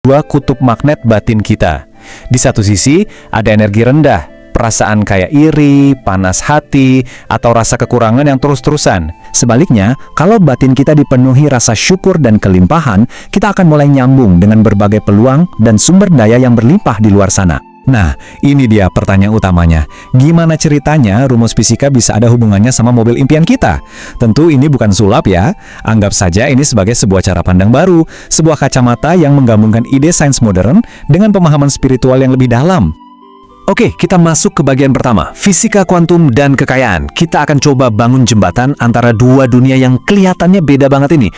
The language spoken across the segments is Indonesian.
dua kutub magnet batin kita. Di satu sisi ada energi rendah, perasaan kayak iri, panas hati, atau rasa kekurangan yang terus-terusan. Sebaliknya, kalau batin kita dipenuhi rasa syukur dan kelimpahan, kita akan mulai nyambung dengan berbagai peluang dan sumber daya yang berlimpah di luar sana. Nah, ini dia pertanyaan utamanya. Gimana ceritanya rumus fisika bisa ada hubungannya sama mobil impian kita? Tentu ini bukan sulap ya. Anggap saja ini sebagai sebuah cara pandang baru, sebuah kacamata yang menggabungkan ide sains modern dengan pemahaman spiritual yang lebih dalam. Oke, kita masuk ke bagian pertama, fisika kuantum dan kekayaan. Kita akan coba bangun jembatan antara dua dunia yang kelihatannya beda banget ini.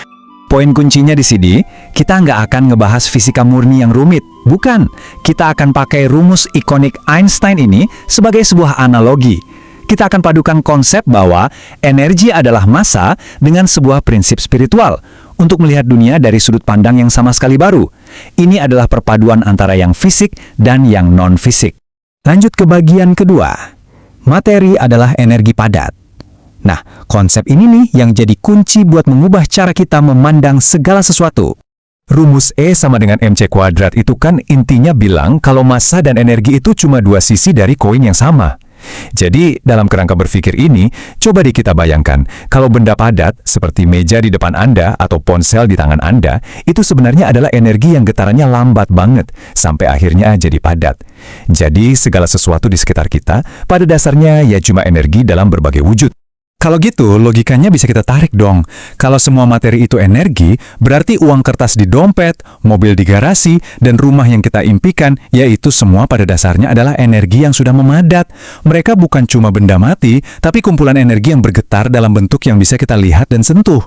Poin kuncinya di sini, kita nggak akan ngebahas fisika murni yang rumit. Bukan, kita akan pakai rumus ikonik Einstein ini sebagai sebuah analogi. Kita akan padukan konsep bahwa energi adalah massa dengan sebuah prinsip spiritual untuk melihat dunia dari sudut pandang yang sama sekali baru. Ini adalah perpaduan antara yang fisik dan yang non-fisik. Lanjut ke bagian kedua. Materi adalah energi padat. Nah, konsep ini nih yang jadi kunci buat mengubah cara kita memandang segala sesuatu. Rumus E sama dengan MC kuadrat itu kan intinya bilang kalau massa dan energi itu cuma dua sisi dari koin yang sama. Jadi, dalam kerangka berpikir ini, coba deh kita bayangkan, kalau benda padat seperti meja di depan Anda atau ponsel di tangan Anda, itu sebenarnya adalah energi yang getarannya lambat banget, sampai akhirnya jadi padat. Jadi, segala sesuatu di sekitar kita, pada dasarnya ya cuma energi dalam berbagai wujud. Kalau gitu, logikanya bisa kita tarik dong. Kalau semua materi itu energi, berarti uang kertas di dompet, mobil di garasi, dan rumah yang kita impikan, yaitu semua pada dasarnya adalah energi yang sudah memadat. Mereka bukan cuma benda mati, tapi kumpulan energi yang bergetar dalam bentuk yang bisa kita lihat dan sentuh.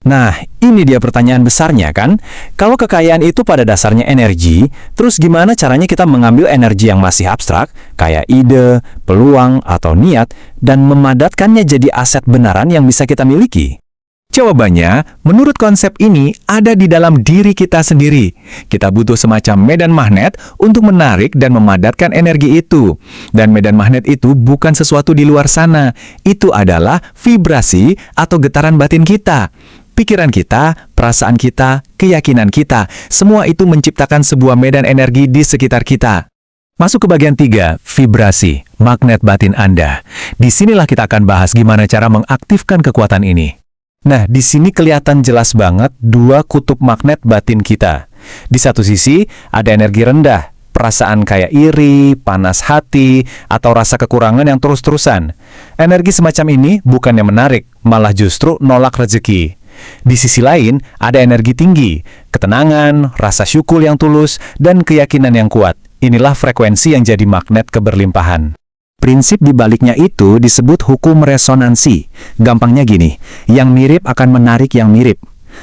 Nah, ini dia pertanyaan besarnya kan? Kalau kekayaan itu pada dasarnya energi, terus gimana caranya kita mengambil energi yang masih abstrak, kayak ide, peluang, atau niat, dan memadatkannya jadi aset benaran yang bisa kita miliki? Jawabannya, menurut konsep ini, ada di dalam diri kita sendiri. Kita butuh semacam medan magnet untuk menarik dan memadatkan energi itu. Dan medan magnet itu bukan sesuatu di luar sana. Itu adalah vibrasi atau getaran batin kita. Pikiran kita, perasaan kita, keyakinan kita, semua itu menciptakan sebuah medan energi di sekitar kita. Masuk ke bagian 3, vibrasi, magnet batin Anda. Disinilah kita akan bahas gimana cara mengaktifkan kekuatan ini. Nah, di sini kelihatan jelas banget dua kutub magnet batin kita. Di satu sisi ada energi rendah, perasaan kayak iri, panas hati, atau rasa kekurangan yang terus-terusan. Energi semacam ini bukannya menarik, malah justru nolak rezeki. Di sisi lain, ada energi tinggi, ketenangan, rasa syukur yang tulus, dan keyakinan yang kuat. Inilah frekuensi yang jadi magnet keberlimpahan. Prinsip di baliknya itu disebut hukum resonansi. Gampangnya gini, yang mirip akan menarik yang mirip.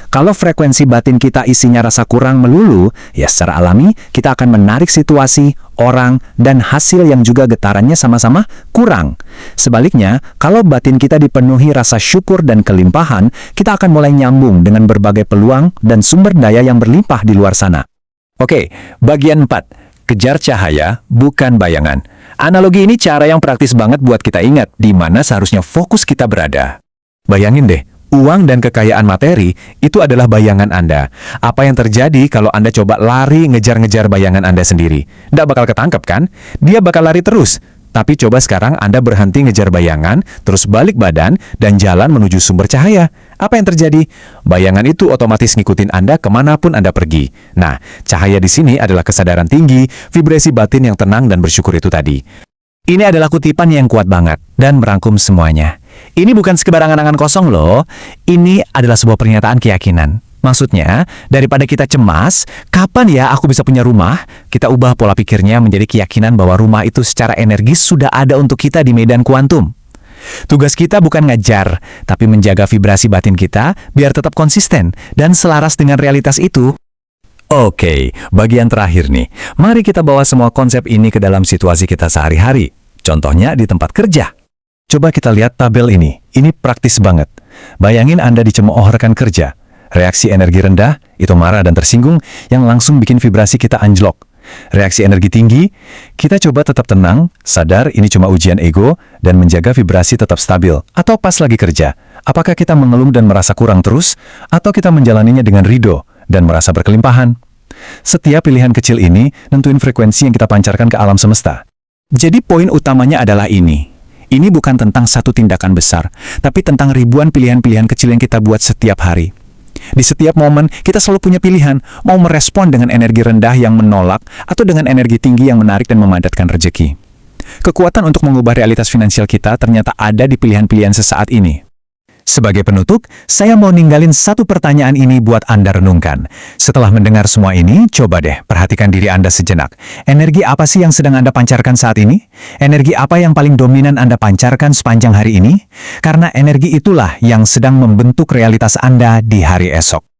Kalau frekuensi batin kita isinya rasa kurang melulu, ya secara alami kita akan menarik situasi, orang, dan hasil yang juga getarannya sama-sama kurang. Sebaliknya, kalau batin kita dipenuhi rasa syukur dan kelimpahan, kita akan mulai nyambung dengan berbagai peluang dan sumber daya yang berlimpah di luar sana. Oke, bagian 4. Kejar cahaya, bukan bayangan. Analogi ini cara yang praktis banget buat kita ingat di mana seharusnya fokus kita berada. Bayangin deh, uang dan kekayaan materi itu adalah bayangan Anda. Apa yang terjadi kalau Anda coba lari ngejar-ngejar bayangan Anda sendiri? Nggak bakal ketangkep kan? Dia bakal lari terus. Tapi coba sekarang Anda berhenti ngejar bayangan, terus balik badan, dan jalan menuju sumber cahaya. Apa yang terjadi? Bayangan itu otomatis ngikutin Anda kemanapun Anda pergi. Nah, cahaya di sini adalah kesadaran tinggi, vibrasi batin yang tenang dan bersyukur itu tadi. Ini adalah kutipan yang kuat banget dan merangkum semuanya. Ini bukan sekedar angan-angan kosong loh. Ini adalah sebuah pernyataan keyakinan. Maksudnya, daripada kita cemas, kapan ya aku bisa punya rumah? Kita ubah pola pikirnya menjadi keyakinan bahwa rumah itu secara energis sudah ada untuk kita di medan kuantum. Tugas kita bukan ngajar, tapi menjaga vibrasi batin kita biar tetap konsisten dan selaras dengan realitas itu. Oke, bagian terakhir nih. Mari kita bawa semua konsep ini ke dalam situasi kita sehari-hari. Contohnya di tempat kerja. Coba kita lihat tabel ini. Ini praktis banget. Bayangin Anda dicemooh rekan kerja. Reaksi energi rendah, itu marah dan tersinggung, yang langsung bikin vibrasi kita anjlok. Reaksi energi tinggi, kita coba tetap tenang, sadar ini cuma ujian ego, dan menjaga vibrasi tetap stabil. Atau pas lagi kerja, apakah kita mengeluh dan merasa kurang terus, atau kita menjalaninya dengan ridho dan merasa berkelimpahan? Setiap pilihan kecil ini nentuin frekuensi yang kita pancarkan ke alam semesta. Jadi poin utamanya adalah ini. Ini bukan tentang satu tindakan besar, tapi tentang ribuan pilihan-pilihan kecil yang kita buat setiap hari. Di setiap momen, kita selalu punya pilihan, mau merespon dengan energi rendah yang menolak, atau dengan energi tinggi yang menarik dan memadatkan rezeki. Kekuatan untuk mengubah realitas finansial kita ternyata ada di pilihan-pilihan sesaat ini. Sebagai penutup, saya mau ninggalin satu pertanyaan ini buat Anda renungkan. Setelah mendengar semua ini, coba deh perhatikan diri Anda sejenak. Energi apa sih yang sedang Anda pancarkan saat ini? Energi apa yang paling dominan Anda pancarkan sepanjang hari ini? Karena energi itulah yang sedang membentuk realitas Anda di hari esok.